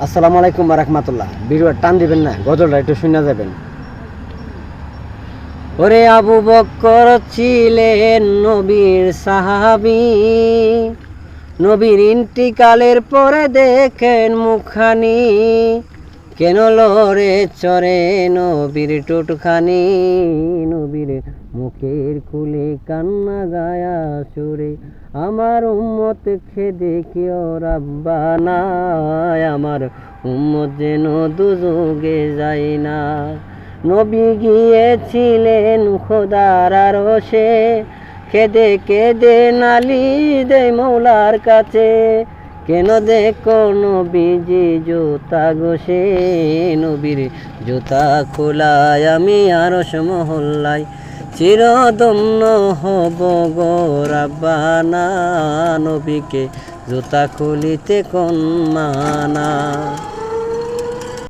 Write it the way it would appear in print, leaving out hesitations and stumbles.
আসসালামু আলাইকুম ওয়া রাহমাতুল্লাহ। ভিডিও টান দিবেন না, গজলটা একটু শুনে যাবেন। ওরে আবু বকর ছিলেন নবীর সাহাবী, নবীর ইন্তিকালের পরে দেখেন মুখখানি, কেন লরে চরে নবীর টুটখানি, নবীর মুখের খুলে কান্না গায়া সুরে, আমার উম্মত খেদে কেউ রাব্বানা, আমার উম্মত যেন দুযোগে যায় না। নবী গিয়েছিলেন খোদার আরশে, কেঁদে কেঁদে নালি দেয় মৌলার কাছে, কেন দেখো নবীজি জুতা ঘষে, নবীর জুতা খোলায় আমি আরশ মহল্লায় চিরদন্য হব গো রাব্বানা, নবীকে জুতা খুলিতে কোন মানা।